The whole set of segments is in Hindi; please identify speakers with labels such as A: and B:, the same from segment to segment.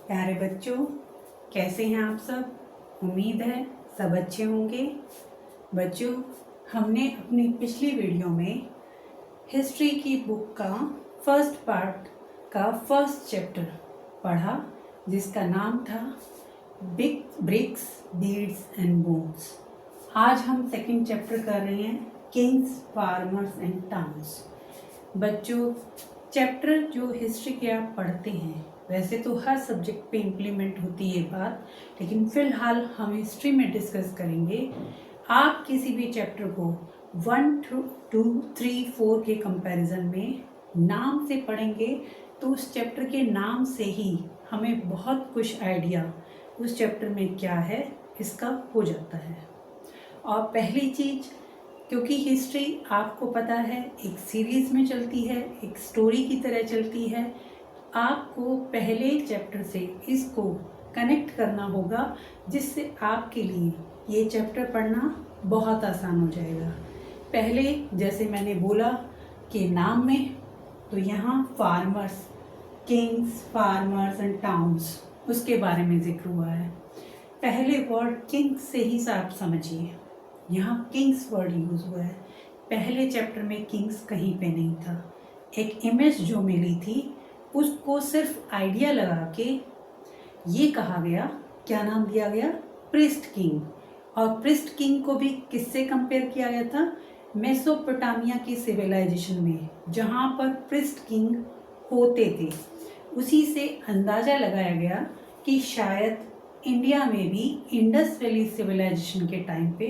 A: प्यारे बच्चों, कैसे हैं आप सब। उम्मीद है सब अच्छे होंगे। बच्चों, हमने अपनी पिछली वीडियो में हिस्ट्री की बुक का फर्स्ट पार्ट का फर्स्ट चैप्टर पढ़ा, जिसका नाम था big bricks beads and bones. आज हम सेकंड चैप्टर कर रहे हैं किंग्स, फार्मर्स एंड टाउन्स। बच्चों, चैप्टर जो हिस्ट्री के आप पढ़ते हैं, वैसे तो हर सब्जेक्ट पे इम्प्लीमेंट होती है बात, लेकिन फिलहाल हम हिस्ट्री में डिस्कस करेंगे। आप किसी भी चैप्टर को 1, 2, 3, 4 के कंपैरिजन में नाम से पढ़ेंगे तो उस चैप्टर के नाम से ही हमें बहुत कुछ आइडिया उस चैप्टर में क्या है इसका हो जाता है। और पहली चीज़, क्योंकि हिस्ट्री आपको पता है एक सीरीज़ में चलती है, एक स्टोरी की तरह चलती है, आपको पहले चैप्टर से इसको कनेक्ट करना होगा, जिससे आपके लिए ये चैप्टर पढ़ना बहुत आसान हो जाएगा। पहले जैसे मैंने बोला कि नाम में, तो यहाँ farmers, Kings, farmers and towns, उसके बारे में जिक्र हुआ है। पहले वर्ड किंग्स से ही आप समझिए, यहाँ किंग्स वर्ड यूज़ हुआ है। पहले चैप्टर में किंग्स कहीं पे नहीं था। एक इमेज जो मिली थी उसको सिर्फ आइडिया लगा के ये कहा गया, क्या नाम दिया गया, प्रिस्ट किंग। और प्रिस्ट किंग को भी किससे कंपेयर किया गया था, मेसोपोटामिया की सिविलाइजेशन में, जहाँ पर प्रिस्ट किंग होते थे। उसी से अंदाज़ा लगाया गया कि शायद इंडिया में भी इंडस वैली सिविलाइजेशन के टाइम पे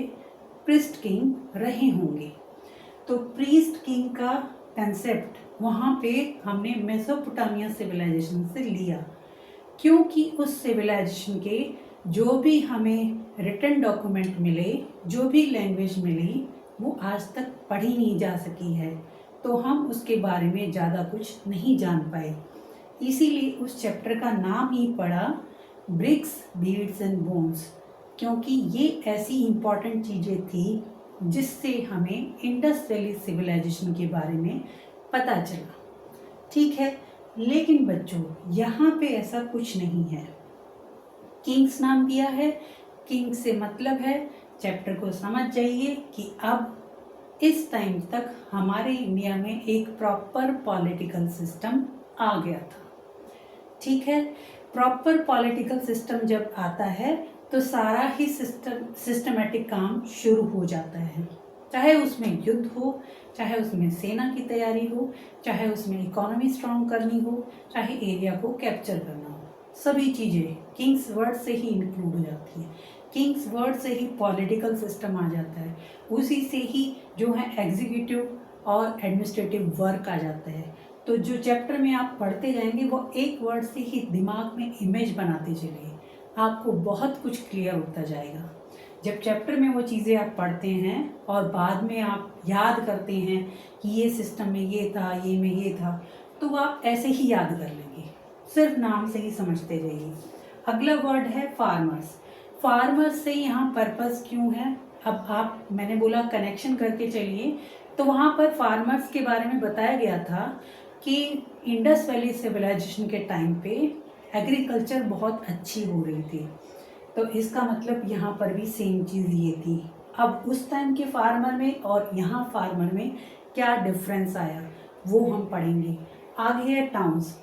A: प्रिस्ट किंग रहे होंगे। तो प्रीस्ट किंग का कंसेप्ट वहाँ पे हमने मेसोपोटामिया सिविलाइजेशन से लिया, क्योंकि उस सिविलाइजेशन के जो भी हमें रिटन डॉक्यूमेंट मिले, जो भी लैंग्वेज मिली, वो आज तक पढ़ी नहीं जा सकी है, तो हम उसके बारे में ज़्यादा कुछ नहीं जान पाए। इसीलिए उस चैप्टर का नाम ही पड़ा ब्रिक्स, बीड्स एंड बोन्स, क्योंकि ये ऐसी इम्पॉर्टेंट चीज़ें थी जिससे हमें इंडस वैली सिविलाइजेशन के बारे में पता चला। ठीक है, लेकिन बच्चों यहाँ पे ऐसा कुछ नहीं है। किंग्स नाम दिया है, किंग से मतलब है, चैप्टर को समझ जाइए कि अब इस टाइम तक हमारे इंडिया में एक प्रॉपर पॉलिटिकल सिस्टम आ गया था। ठीक है, प्रॉपर पॉलिटिकल सिस्टम जब आता है तो सारा ही सिस्टमेटिक काम शुरू हो जाता है। चाहे उसमें युद्ध हो, चाहे उसमें सेना की तैयारी हो, चाहे उसमें इकोनॉमी स्ट्रॉन्ग करनी हो, चाहे एरिया को कैप्चर करना हो, सभी चीज़ें किंग्स वर्ड से ही इंक्लूड हो जाती हैं। किंग्स वर्ड से ही पॉलिटिकल सिस्टम आ जाता है, उसी से ही जो है एग्जीक्यूटिव और एडमिनिस्ट्रेटिव वर्क आ जाता है। तो जो चैप्टर में आप पढ़ते जाएंगे वो एक वर्ड से ही दिमाग में इमेज बनाते चलिए, आपको बहुत कुछ क्लियर होता जाएगा। जब चैप्टर में वो चीज़ें आप पढ़ते हैं और बाद में आप याद करते हैं कि ये सिस्टम में ये था, ये में ये था, तो आप ऐसे ही याद कर लेंगे, सिर्फ नाम से ही समझते जाइए। अगला वर्ड है फार्मर्स। फार्मर्स से यहाँ पर्पस क्यों है, अब आप, मैंने बोला कनेक्शन करके चलिए, तो वहाँ पर फार्मर्स के बारे में बताया गया था कि इंडस वैली सिविलाइजेशन के टाइम पे एग्रीकल्चर बहुत अच्छी हो रही थी, तो इसका मतलब यहाँ पर भी सेम चीज़ ये थी। अब उस टाइम के फार्मर में और यहाँ फार्मर में क्या डिफरेंस आया वो हम पढ़ेंगे। आगे है टाउन्स।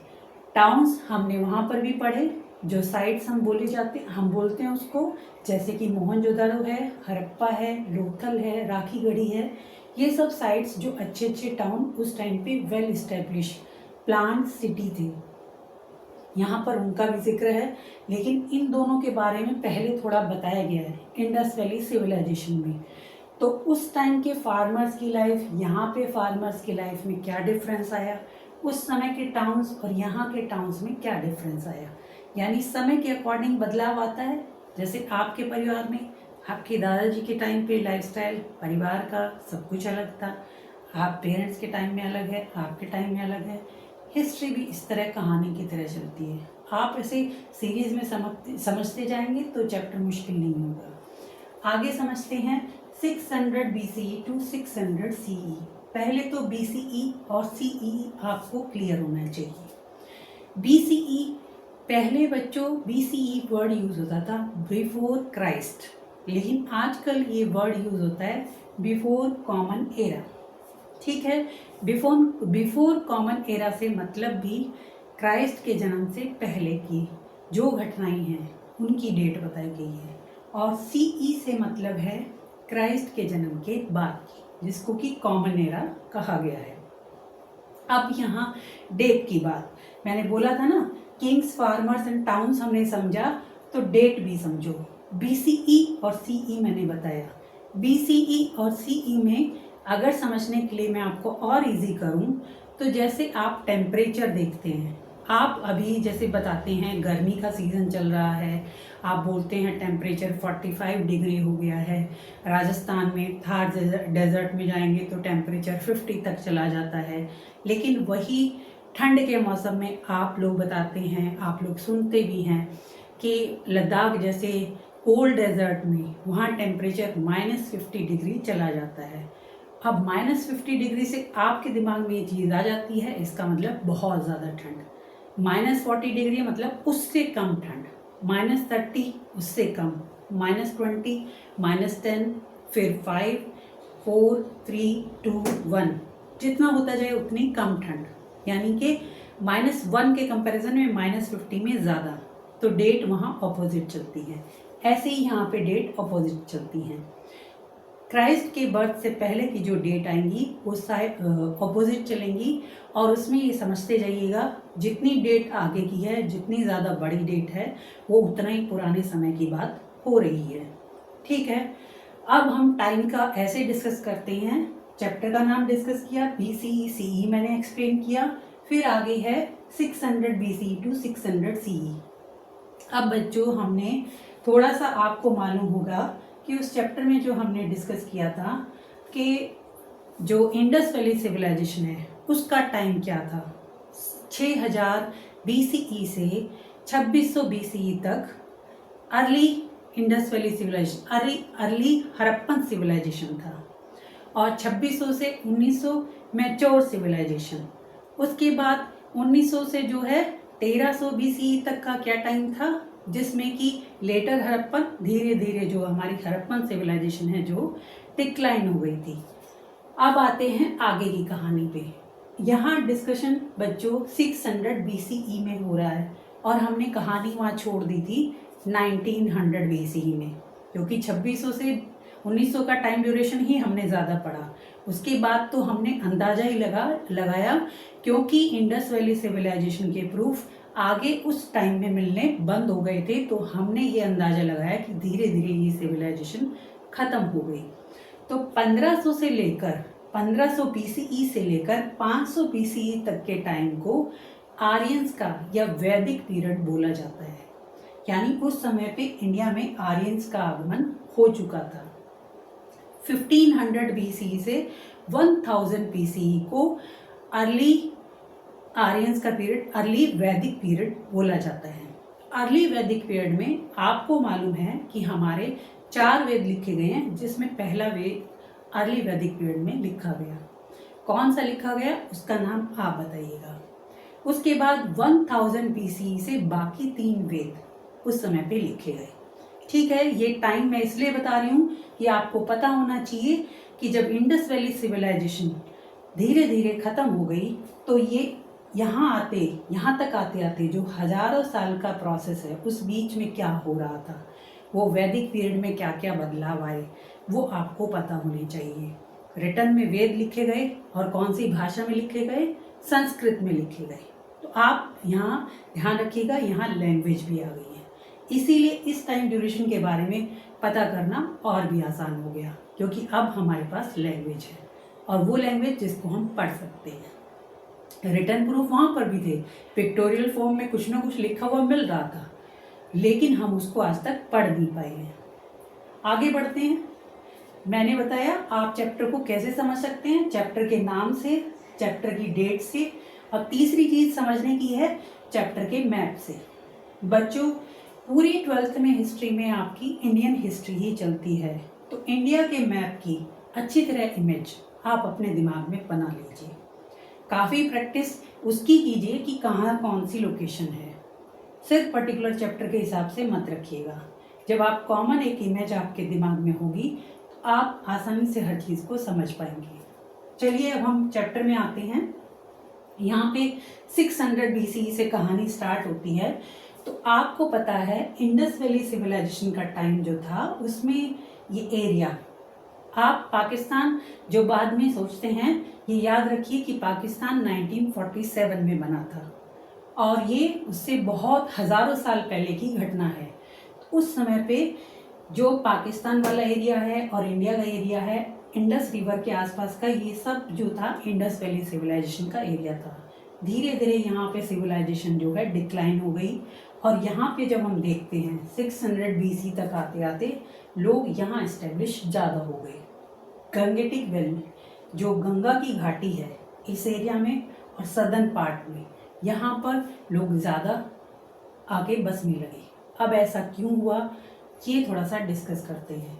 A: टाउन्स हमने वहाँ पर भी पढ़े, जो साइट्स हम बोलते हैं उसको, जैसे कि मोहनजोदड़ो है, हड़प्पा है, लोथल है, राखीगढ़ी है, ये सब साइट्स जो अच्छे अच्छे टाउन उस टाइम पे वेल इस्टेब्लिश प्लान सिटी थे, यहाँ पर उनका भी जिक्र है। लेकिन इन दोनों के बारे में पहले थोड़ा बताया गया है इंडस वैली सिविलाइजेशन में। तो उस टाइम के फार्मर्स की लाइफ, यहाँ पे फार्मर्स की लाइफ में क्या डिफरेंस आया, उस समय के टाउन्स और यहाँ के टाउन्स में क्या डिफरेंस आया, यानी समय के अकॉर्डिंग बदलाव आता है। जैसे आपके परिवार में, आपके दादाजी के टाइम पे लाइफस्टाइल परिवार का सब कुछ अलग था, आप पेरेंट्स के टाइम में अलग है, आपके टाइम में अलग है। हिस्ट्री भी इस तरह कहानी की तरह चलती है। आप इसे सीरीज में समझते जाएंगे तो चैप्टर मुश्किल नहीं होगा। आगे समझते हैं 600 BCE टू 600 CE। पहले तो BCE और CE आपको क्लियर होना चाहिए। BCE पहले बच्चों BCE वर्ड यूज़ होता था बिफोर क्राइस्ट, लेकिन आजकल ये वर्ड यूज़ होता है बिफोर कॉमन एरा। ठीक है, बिफोर कॉमन एरा से मतलब भी क्राइस्ट के जन्म से पहले की जो घटनाएं हैं उनकी डेट बताई गई है, और CE से मतलब है क्राइस्ट के जन्म के बाद की, जिसको कि कॉमन एरा कहा गया है। अब यहाँ डेट की बात, मैंने बोला था ना किंग्स, फार्मर्स एंड टाउन्स हमने समझा, तो डेट भी समझो। BCE और CE मैंने बताया। BCE और CE में अगर समझने के लिए मैं आपको और इजी करूं, तो जैसे आप टेम्परेचर देखते हैं, आप अभी जैसे बताते हैं गर्मी का सीज़न चल रहा है, आप बोलते हैं टेम्परेचर 45 डिग्री हो गया है। राजस्थान में थार डेजर्ट में जाएंगे तो टेम्परेचर 50 तक चला जाता है। लेकिन वही ठंड के मौसम में आप लोग बताते हैं, आप लोग सुनते भी हैं कि लद्दाख जैसे कोल्ड डेजर्ट में वहाँ टेम्परेचर -50 डिग्री चला जाता है। अब -50 डिग्री से आपके दिमाग में ये चीज़ आ जाती है, इसका मतलब बहुत ज़्यादा ठंड। -40 डिग्री मतलब उससे कम ठंड, -30 उससे कम, -20, -10, फिर 5, 4, 3, 2, 1, जितना होता जाए उतनी कम ठंड, यानी कि -1 के कंपैरिजन में -50 में ज़्यादा, तो डेट वहाँ ऑपोजिट चलती है। ऐसे ही यहाँ पे डेट ऑपोजिट चलती हैं। क्राइस्ट के बर्थ से पहले की जो डेट आएंगी वो शायद ऑपोजिट चलेंगी, और उसमें ये समझते जाइएगा जितनी डेट आगे की है, जितनी ज़्यादा बड़ी डेट है, वो उतना ही पुराने समय की बात हो रही है। ठीक है, अब हम टाइम का ऐसे डिस्कस करते हैं। चैप्टर का नाम डिस्कस किया, BCE CE मैंने एक्सप्लेन किया, फिर आगे है 600 BCE टू 600 CE। अब बच्चों हमने थोड़ा सा, आपको मालूम होगा कि उस चैप्टर में जो हमने डिस्कस किया था कि जो इंडस वैली सिविलाइजेशन है उसका टाइम क्या था, 6000 BCE से 2600 BCE तक early Indus valley civilization, early Harappan civilization था, और 2600 से 1900 मैच्योर सिविलाइजेशन। उसके बाद 1900 से जो है 1300 BCE तक का क्या टाइम था, जिसमें कि लेटर हड़प्पन, धीरे धीरे जो हमारी हड़प्पन सिविलाइजेशन है जो डिक्लाइन हो गई थी। अब आते हैं आगे की कहानी पे। यहाँ डिस्कशन बच्चों 600 BCE में हो रहा है, और हमने कहानी वहाँ छोड़ दी थी 1900 BCE में, क्योंकि 2600 से 1900 का टाइम ड्यूरेशन ही हमने ज़्यादा पढ़ा। उसके बाद तो हमने अंदाज़ा ही लगाया, क्योंकि इंडस वैली सिविलाइजेशन के प्रूफ आगे उस टाइम में मिलने बंद हो गए थे, तो हमने ये अंदाज़ा लगाया कि धीरे धीरे ये सिविलाइजेशन ख़त्म हो गई। तो 1500 से लेकर 1500 BCE से लेकर 500 BCE तक के टाइम को आर्यंस का या वैदिक पीरियड बोला जाता है, यानी उस समय पे इंडिया में आर्यंस का आगमन हो चुका था। 1500 BCE से 1000 BCE को अर्ली आर्यंस का पीरियड, अर्ली वैदिक पीरियड बोला जाता है। अर्ली वैदिक पीरियड में आपको मालूम है कि हमारे 4 वेद लिखे गए हैं, जिसमें पहला वेद अर्ली वैदिक पीरियड में लिखा गया। कौन सा लिखा गया उसका नाम आप बताइएगा। उसके बाद 1000 BCE से बाकी 3 वेद उस समय पे लिखे गए। ठीक है, ये टाइम मैं इसलिए बता रही हूँ कि आपको पता होना चाहिए कि जब इंडस वैली सिविलाइजेशन धीरे धीरे ख़त्म हो गई, तो ये यहाँ तक आते आते जो हजारों साल का प्रोसेस है, उस बीच में क्या हो रहा था, वो वैदिक पीरियड में क्या क्या बदलाव आए, वो आपको पता होने चाहिए। रिटर्न में वेद लिखे गए, और कौन सी भाषा में लिखे गए, संस्कृत में लिखे गए। तो आप यहाँ ध्यान रखिएगा, यहाँ लैंग्वेज भी आ गई है, इसीलिए इस टाइम ड्यूरेशन के बारे में पता करना और भी आसान हो गया, क्योंकि अब हमारे पास लैंग्वेज है, और वो लैंग्वेज जिसको हम पढ़ सकते हैं। रिटर्न प्रूफ वहाँ पर भी थे, पिक्टोरियल फॉर्म में कुछ ना कुछ लिखा हुआ मिल रहा था, लेकिन हम उसको आज तक पढ़ नहीं पाए हैं। आगे बढ़ते हैं। मैंने बताया आप चैप्टर को कैसे समझ सकते हैं, चैप्टर के नाम से, चैप्टर की डेट से, और तीसरी चीज़ समझने की है चैप्टर के मैप से। बच्चों पूरी 12th में हिस्ट्री में आपकी इंडियन हिस्ट्री ही चलती है, तो इंडिया के मैप की अच्छी तरह इमेज आप अपने दिमाग में बना लीजिए। काफ़ी प्रैक्टिस उसकी कीजिए कि कहाँ कौन सी लोकेशन है। सिर्फ पर्टिकुलर चैप्टर के हिसाब से मत रखिएगा। जब आप कॉमन एक इमेज आपके दिमाग में होगी तो आप आसानी से हर चीज़ को समझ पाएंगे। चलिए अब हम चैप्टर में आते हैं। यहाँ पे 600 BC से कहानी स्टार्ट होती है। तो आपको पता है इंडस वैली सिविलाइजेशन का टाइम जो था उसमें ये एरिया, आप पाकिस्तान जो बाद में सोचते हैं, ये याद रखिए कि पाकिस्तान 1947 में बना था और ये उससे बहुत हज़ारों साल पहले की घटना है। उस समय पे जो पाकिस्तान वाला एरिया है और इंडिया का एरिया है, इंडस रिवर के आसपास का, ये सब जो था इंडस वैली सिविलाइजेशन का एरिया था। धीरे धीरे यहाँ पे सिविलाइजेशन जो है डिक्लाइन हो गई और यहाँ पे जब हम देखते हैं 600 BC तक आते आते लोग यहाँ इस्टेब्लिश ज़्यादा हो गए। गंगेटिक वैली जो गंगा की घाटी है इस एरिया में और सदर्न पार्ट में, यहाँ पर लोग ज़्यादा आगे बसने लगे। अब ऐसा क्यों हुआ ये थोड़ा सा डिस्कस करते हैं।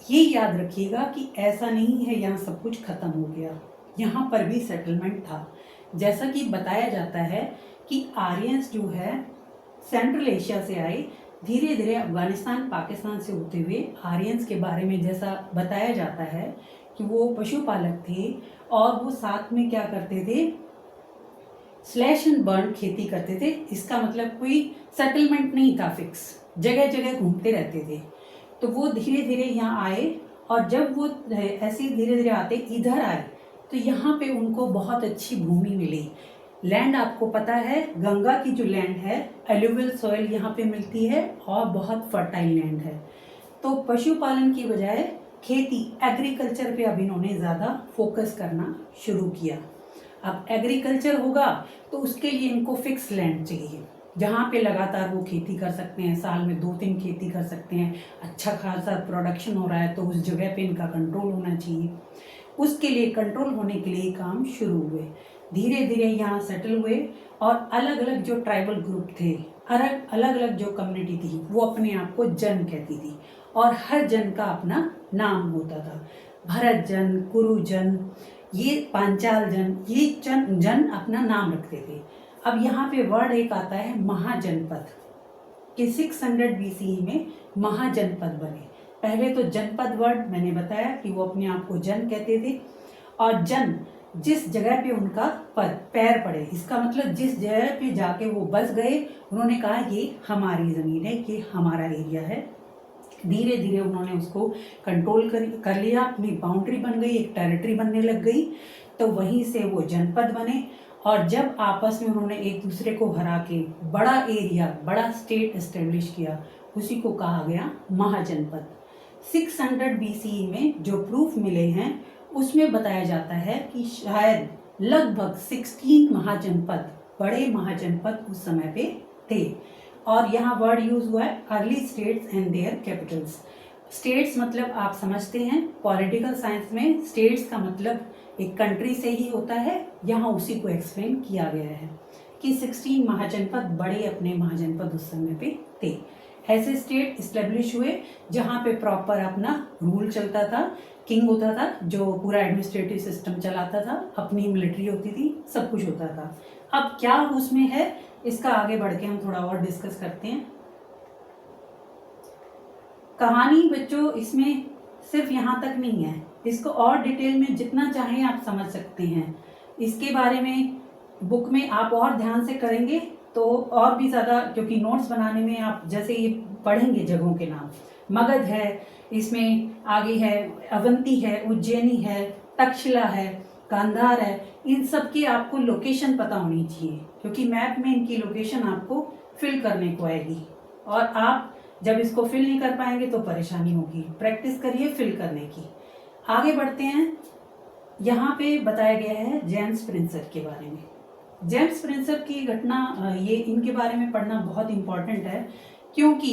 A: ये याद रखिएगा कि ऐसा नहीं है यहाँ सब कुछ ख़त्म हो गया, यहाँ पर भी सेटलमेंट था। जैसा कि बताया जाता है कि आर्यंस जो है सेंट्रल एशिया से आए, धीरे धीरे अफगानिस्तान पाकिस्तान से होते हुए आर्यंस के बारे में जैसा बताया जाता है कि वो पशुपालक थे और वो साथ में क्या करते थे, स्लैश एंड बर्न खेती करते थे। इसका मतलब कोई सेटलमेंट नहीं था फिक्स, जगह जगह घूमते रहते थे। तो वो धीरे धीरे यहाँ आए और जब वो ऐसे धीरे धीरे आते इधर आए तो यहाँ पे उनको बहुत अच्छी भूमि मिली। लैंड आपको पता है गंगा की जो लैंड है एलुवियल सॉइल यहाँ पे मिलती है और बहुत फर्टाइल लैंड है। तो पशुपालन की बजाय खेती एग्रीकल्चर पे अब इन्होंने ज़्यादा फोकस करना शुरू किया। अब एग्रीकल्चर होगा तो उसके लिए इनको फिक्स लैंड चाहिए जहाँ पे लगातार वो खेती कर सकते हैं, साल में 2-3 खेती कर सकते हैं, अच्छा खासा प्रोडक्शन हो रहा है तो उस जगह पे इनका कंट्रोल होना चाहिए। उसके लिए कंट्रोल होने के लिए काम शुरू हुए, धीरे धीरे यहाँ सेटल हुए और अलग अलग जो ट्राइबल ग्रुप थे, अलग अलग जो कम्युनिटी थी वो अपने आप को जन कहती थी और हर जन का अपना नाम होता था। भरत जन, कुरु जन, ये पांचाल जन, ये जन अपना नाम रखते थे। अब यहाँ पे वर्ड एक आता है महाजनपद कि 600 BC में महाजनपद बने। पहले तो जनपद वर्ड मैंने बताया कि वो अपने आप को जन कहते थे और जन जिस जगह पे उनका पैर पड़े, इसका मतलब जिस जगह पे जाके वो बस गए, उन्होंने कहा ये हमारी ज़मीन है, ये हमारा एरिया है। धीरे धीरे उन्होंने उसको कंट्रोल कर लिया, अपनी बाउंड्री बन गई, एक टेरिटरी बनने लग गई। तो वहीं से वो जनपद बने और जब आपस में उन्होंने एक दूसरे को हरा के बड़ा एरिया, बड़ा स्टेट एस्टेब्लिश किया, उसी को कहा गया महाजनपद। 600 BC में जो प्रूफ मिले हैं उसमें बताया जाता है कि शायद लगभग 16 महाजनपद, बड़े महाजनपद उस समय पे थे। और यहाँ वर्ड यूज हुआ है early states and there Capitals. States मतलब आप समझते हैं पॉलिटिकल साइंस में स्टेट्स का मतलब एक कंट्री से ही होता है, यहाँ उसी को एक्सप्लेन किया गया है कि 16 महाजनपद, बड़े अपने महाजनपद उस समय पे थे। ऐसे स्टेट इस्टेब्लिश हुए जहाँ पे प्रॉपर अपना रूल चलता था, किंग होता था जो पूरा एडमिनिस्ट्रेटिव सिस्टम चलाता था, अपनी मिलिट्री होती थी, सब कुछ होता था। अब क्या उसमें है इसका आगे बढ़ के हम थोड़ा और डिस्कस करते हैं। कहानी बच्चों इसमें सिर्फ यहाँ तक नहीं है, इसको और डिटेल में जितना चाहें आप समझ सकते हैं। इसके बारे में बुक में आप और ध्यान से करेंगे तो और भी ज़्यादा, क्योंकि नोट्स बनाने में आप जैसे ये पढ़ेंगे जगहों के नाम, मगध है, इसमें आगे है अवंती है, उज्जैनी है, तक्षशिला है, गांधार है, इन सब की आपको लोकेशन पता होनी चाहिए क्योंकि मैप में इनकी लोकेशन आपको फिल करने को आएगी और आप जब इसको फिल नहीं कर पाएंगे तो परेशानी होगी। प्रैक्टिस करिए फिल करने की। आगे बढ़ते हैं। यहाँ पे बताया गया है जेम्स प्रिंसेप के बारे में। जेम्स प्रिंसेप की घटना, ये इनके बारे में पढ़ना बहुत इम्पोर्टेंट है क्योंकि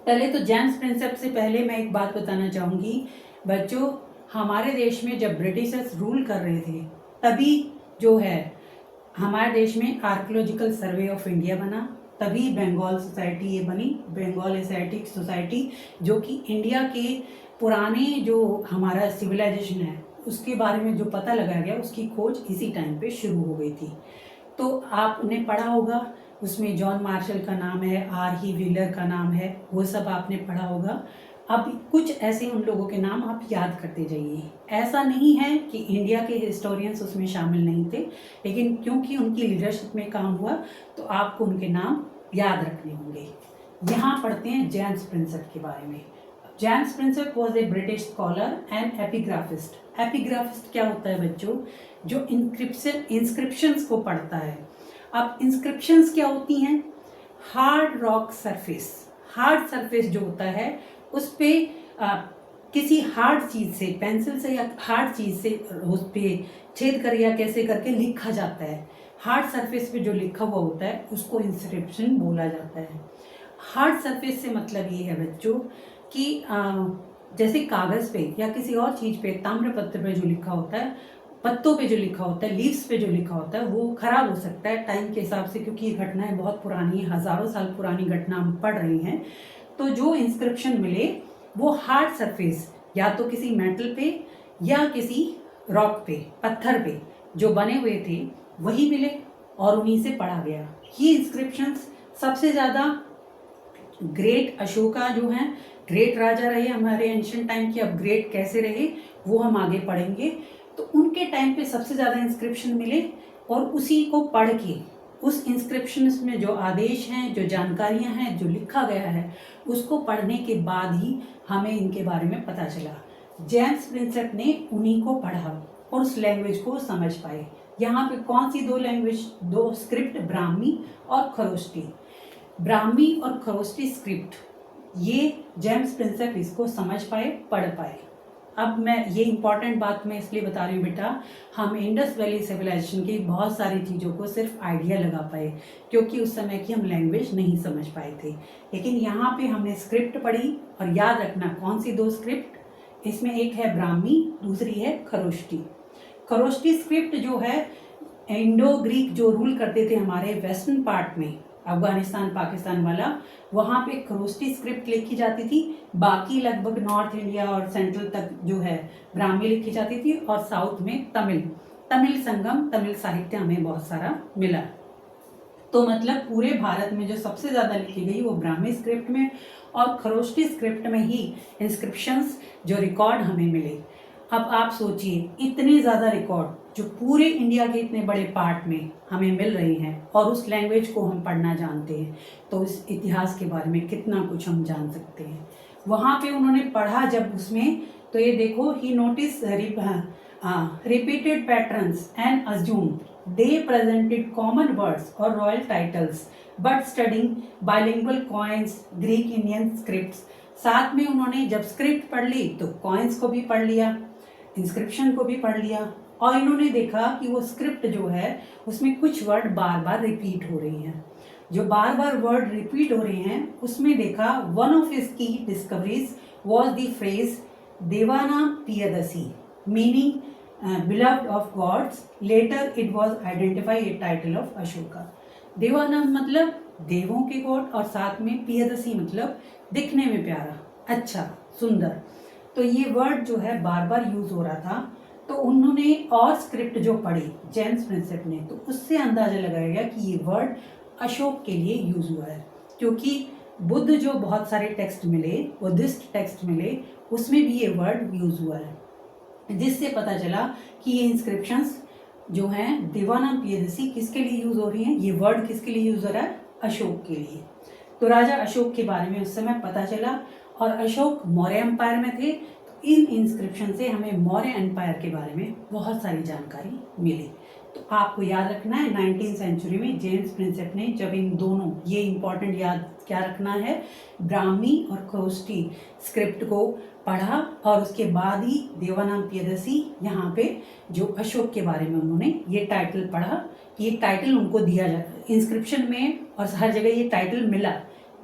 A: पहले तो जेम्स प्रिंसेप से पहले मैं एक बात बताना चाहूँगी बच्चों, हमारे देश में जब ब्रिटिशर्स रूल कर रहे थे तभी जो है हमारे देश में आर्कियोलॉजिकल सर्वे ऑफ इंडिया बना, तभी बंगाल सोसाइटी ये बनी, बंगाल एशियाटिक सोसाइटी, जो कि इंडिया के पुराने जो हमारा सिविलाइजेशन है उसके बारे में जो पता लगाया गया उसकी खोज इसी टाइम पे शुरू हो गई थी। तो आपने पढ़ा होगा उसमें जॉन मार्शल का नाम है, आर ही व्हीलर का नाम है, वो सब आपने पढ़ा होगा। अब कुछ ऐसे उन लोगों के नाम आप याद करते जाइए। ऐसा नहीं है कि इंडिया के हिस्टोरियंस उसमें शामिल नहीं थे, लेकिन क्योंकि उनकी लीडरशिप में काम हुआ तो आपको उनके नाम याद रखने होंगे। यहाँ पढ़ते हैं जेम्स प्रिंसेप के बारे में। James Prinsep was a British scholar and epigraphist. Epigraphist क्या होता है बच्चों? जो इंस्क्रिप्शंस को पढ़ता है। अब इंस्क्रिप्शंस क्या होती हैं? Hard rock surface. Hard surface जो होता है उस पर किसी हार्ड चीज़ से, पेंसिल से या हार्ड चीज़ से उस पर छेद कर या कैसे करके लिखा जाता है। हार्ड सरफेस पे जो लिखा हुआ होता है उसको इंस्क्रिप्शन बोला जाता है। हार्ड सरफेस से मतलब ये है बच्चों कि जैसे कागज़ पे या किसी और चीज़ पे, ताम्रपत्र पे जो लिखा होता है, पत्तों पे जो लिखा होता है, लीव्स पे जो लिखा होता है, वो खराब हो सकता है टाइम के हिसाब से, क्योंकि ये घटनाएं बहुत पुरानी, हज़ारों साल पुरानी घटना हम पढ़ रही हैं। तो जो इंस्क्रिप्शन मिले वो हार्ड सरफेस, या तो किसी मेटल पे या किसी रॉक पे, पत्थर पे जो बने हुए थे वही मिले और उन्हीं से पढ़ा गया। ये इंस्क्रिप्शंस सबसे ज़्यादा ग्रेट अशोका जो हैं, ग्रेट राजा रहे हमारे एंशिएंट टाइम के। अब ग्रेट कैसे रहे वो हम आगे पढ़ेंगे। तो उनके टाइम पे सबसे ज़्यादा इंस्क्रिप्शन मिले और उसी को पढ़ के, उस इंस्क्रिप्शन में जो आदेश हैं, जो जानकारियां हैं, जो लिखा गया है, उसको पढ़ने के बाद ही हमें इनके बारे में पता चला। जेम्स प्रिंसेप ने उन्हीं को पढ़ा और उस लैंग्वेज को समझ पाए। यहाँ पे कौन सी दो लैंग्वेज, दो स्क्रिप्ट, ब्राह्मी और खरोष्टी। ब्राह्मी और खरोष्टी स्क्रिप्ट, ये जेम्स प्रिंसेप इसको समझ पाए, पढ़ पाए। अब मैं ये इंपॉर्टेंट बात मैं इसलिए बता रही हूँ बेटा, हम इंडस वैली सिविलाइजेशन की बहुत सारी चीज़ों को सिर्फ आइडिया लगा पाए क्योंकि उस समय की हम लैंग्वेज नहीं समझ पाए थे। लेकिन यहाँ पे हमने स्क्रिप्ट पढ़ी, और याद रखना कौन सी दो स्क्रिप्ट, इसमें एक है ब्राह्मी, दूसरी है खरोष्टी। खरोष्टी स्क्रिप्ट जो है, इंडो ग्रीक जो रूल करते थे हमारे वेस्टर्न पार्ट में, अफगानिस्तान पाकिस्तान वाला, वहाँ पे खरोष्टी स्क्रिप्ट लिखी जाती थी। बाकी लगभग नॉर्थ इंडिया और सेंट्रल तक जो है ब्राह्मी लिखी जाती थी, और साउथ में तमिल संगम, तमिल साहित्य हमें बहुत सारा मिला। तो मतलब पूरे भारत में जो सबसे ज़्यादा लिखी गई वो ब्राह्मी स्क्रिप्ट में और खरोष्टी स्क्रिप्ट में ही इंस्क्रिप्शंस जो रिकॉर्ड हमें मिले। अब आप सोचिए, इतने ज़्यादा रिकॉर्ड जो पूरे इंडिया के इतने बड़े पार्ट में हमें मिल रही हैं और उस लैंग्वेज को हम पढ़ना जानते हैं, तो इस इतिहास के बारे में कितना कुछ हम जान सकते हैं। वहाँ पे उन्होंने पढ़ा जब उसमें, तो ये देखो, he notice repeated patterns and assume they presented common words और royal titles but studying bilingual coins, Greek Indian scripts. साथ में उन्होंने जब स्क्रिप्ट पढ़ ली तो कॉइन्स को भी पढ़ लिया, इंस्क्रिप्शन को भी पढ़ लिया, और इन्होंने देखा कि वो स्क्रिप्ट जो है उसमें कुछ वर्ड बार बार रिपीट हो रही हैं। जो बार बार वर्ड रिपीट हो रहे हैं उसमें देखा, one of his key discoveries was the phrase Devanam Piyadasi, meaning beloved of gods. Later it was identify a title of Ashoka. Devanam मतलब देवों के गॉड, और साथ में पियदसी मतलब दिखने में प्यारा, अच्छा, सुंदर। तो ये वर्ड जो है बार बार यूज हो रहा था। तो उन्होंने और स्क्रिप्ट जो पढ़ी जेम्स प्रिंसेप ने, तो उससे अंदाजा लगाया गया कि ये वर्ड अशोक के लिए यूज हुआ है, क्योंकि बुद्ध जो बहुत सारे टेक्स्ट मिले, बुद्धिस्ट टेक्स्ट मिले, उसमें भी ये वर्ड यूज हुआ है, जिससे पता चला कि ये इंस्क्रिप्शंस जो हैं देवानाम पियदसी किसके लिए यूज हो रही हैं, ये वर्ड किसके लिए यूज हो रहा है, अशोक के लिए। तो राजा अशोक के बारे में उस समय पता चला, और अशोक मौर्य एम्पायर में थे। तो इन इंस्क्रिप्शन से हमें मौर्य एम्पायर के बारे में बहुत सारी जानकारी मिली। तो आपको याद रखना है 19वीं सेंचुरी में जेम्स प्रिंसेप ने जब इन दोनों, ये इंपॉर्टेंट याद क्या रखना है, ब्राह्मी और खरोष्टी स्क्रिप्ट को पढ़ा, और उसके बाद ही देवानाम पियदसी यहाँ पे जो अशोक के बारे में उन्होंने ये टाइटल पढ़ा, ये टाइटल उनको दिया जाता इंस्क्रिप्शन में, और हर जगह ये टाइटल मिला,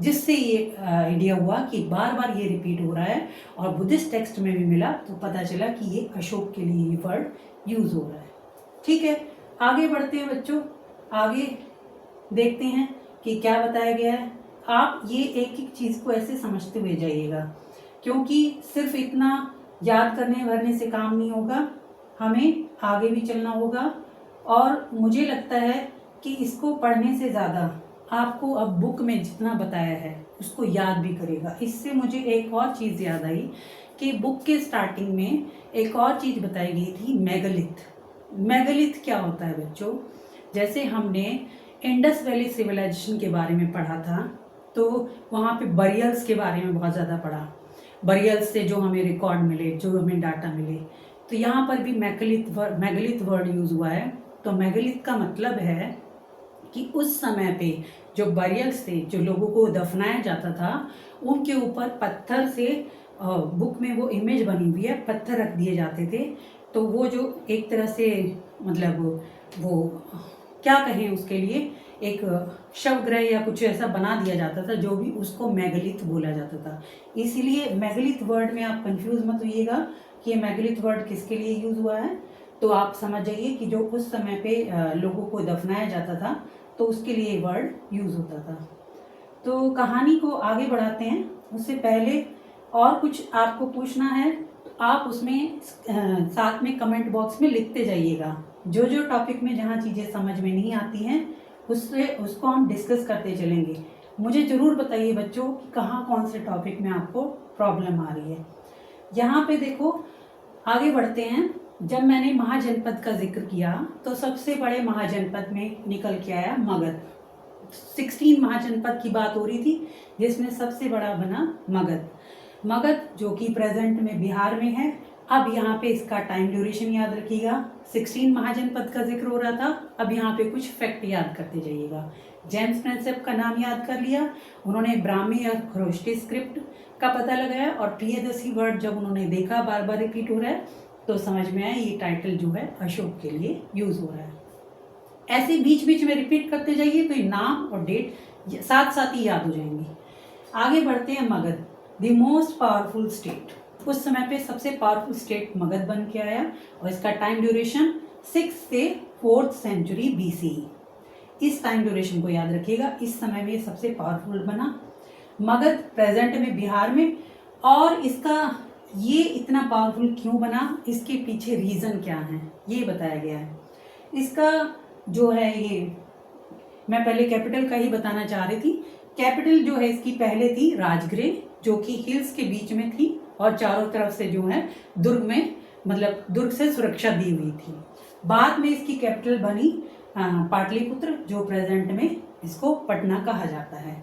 A: जिससे ये आइडिया हुआ कि बार बार ये रिपीट हो रहा है, और बुद्धिस्ट टेक्स्ट में भी मिला, तो पता चला कि ये अशोक के लिए ये वर्ड यूज हो रहा है। ठीक है, आगे बढ़ते हैं बच्चों, आगे देखते हैं कि क्या बताया गया है। आप ये एक एक चीज़ को ऐसे समझते हुए जाइएगा, क्योंकि सिर्फ इतना याद करने भरने से काम नहीं होगा, हमें आगे भी चलना होगा। और मुझे लगता है कि इसको पढ़ने से ज़्यादा आपको अब बुक में जितना बताया है उसको याद भी करेगा। इससे मुझे एक और चीज़ याद आई कि बुक के स्टार्टिंग में एक और चीज़ बताई गई थी, मेगालिथ। मेगालिथ क्या होता है बच्चों? जैसे हमने इंडस वैली सिविलाइजेशन के बारे में पढ़ा था, तो वहाँ पे बरियल्स के बारे में बहुत ज़्यादा पढ़ा। बरियल्स से जो हमें रिकॉर्ड मिले, जो हमें डाटा मिले, तो यहाँ पर भी मेगालिथ वर्ड यूज़ हुआ है। तो मेगालिथ का मतलब है कि उस समय पे जो बरियल्स थे, जो लोगों को दफनाया जाता था, उनके ऊपर पत्थर से बुक में वो इमेज बनी हुई है, पत्थर रख दिए जाते थे। तो वो जो एक तरह से मतलब वो क्या कहें उसके लिए, एक शवगृह या कुछ ऐसा बना दिया जाता था, जो भी उसको मेगालिथ बोला जाता था। इसीलिए मेगालिथ वर्ड में आप कंफ्यूज मत होइएगा कि ये मेगालिथ वर्ड किसके लिए यूज़ हुआ है। तो आप समझ जाइए कि जो उस समय पे लोगों को दफनाया जाता था, तो उसके लिए वर्ड यूज़ होता था। तो कहानी को आगे बढ़ाते हैं। उससे पहले और कुछ आपको पूछना है तो आप उसमें साथ में कमेंट बॉक्स में लिखते जाइएगा। जो जो टॉपिक में जहाँ चीज़ें समझ में नहीं आती हैं उसको हम डिस्कस करते चलेंगे। मुझे ज़रूर बताइए बच्चों कि कहाँ कौन से टॉपिक में आपको प्रॉब्लम आ रही है। यहाँ पे देखो, आगे बढ़ते हैं। जब मैंने महाजनपद का जिक्र किया तो सबसे बड़े महाजनपद में निकल के आया मगध। 16 महाजनपद की बात हो रही थी, जिसमें सबसे बड़ा बना मगध। मगध जो कि प्रेजेंट में बिहार में है। अब यहाँ पे इसका टाइम ड्यूरेशन याद रखिएगा। 16 महाजनपद का जिक्र हो रहा था, अब यहाँ पे कुछ फैक्ट याद करते जाइएगा। जेम्स प्रिंसेप का नाम याद कर लिया, उन्होंने ब्राह्मी या खरोष्टी स्क्रिप्ट का पता लगाया, और प्रियदर्शी वर्ड जब उन्होंने देखा बार बार रिपीट हो रहा है, तो समझ में आया ये टाइटल जो है अशोक के लिए यूज हो रहा है। ऐसे बीच बीच में रिपीट करते जाइए तो ये नाम और डेट साथ साथ ही याद हो जाएंगे। आगे बढ़ते हैं। Magadh the most powerful state, उस समय पे सबसे पावरफुल स्टेट मगध बन के आया, और इसका टाइम ड्यूरेशन 6 से 4th सेंचुरी BCE। इस टाइम ड्यूरेशन को याद रखिएगा। इस समय में सबसे पावरफुल बना मगध, प्रेजेंट में बिहार में। और इसका ये इतना पावरफुल क्यों बना, इसके पीछे रीज़न क्या है ये बताया गया है। इसका जो है, ये मैं पहले कैपिटल का ही बताना चाह रही थी। कैपिटल जो है इसकी पहले थी राजगृह, जो कि हिल्स के बीच में थी और चारों तरफ से जो है दुर्ग में, मतलब दुर्ग से सुरक्षा दी हुई थी। बाद में इसकी कैपिटल बनी पाटलिपुत्र, जो प्रेजेंट में इसको पटना कहा जाता है।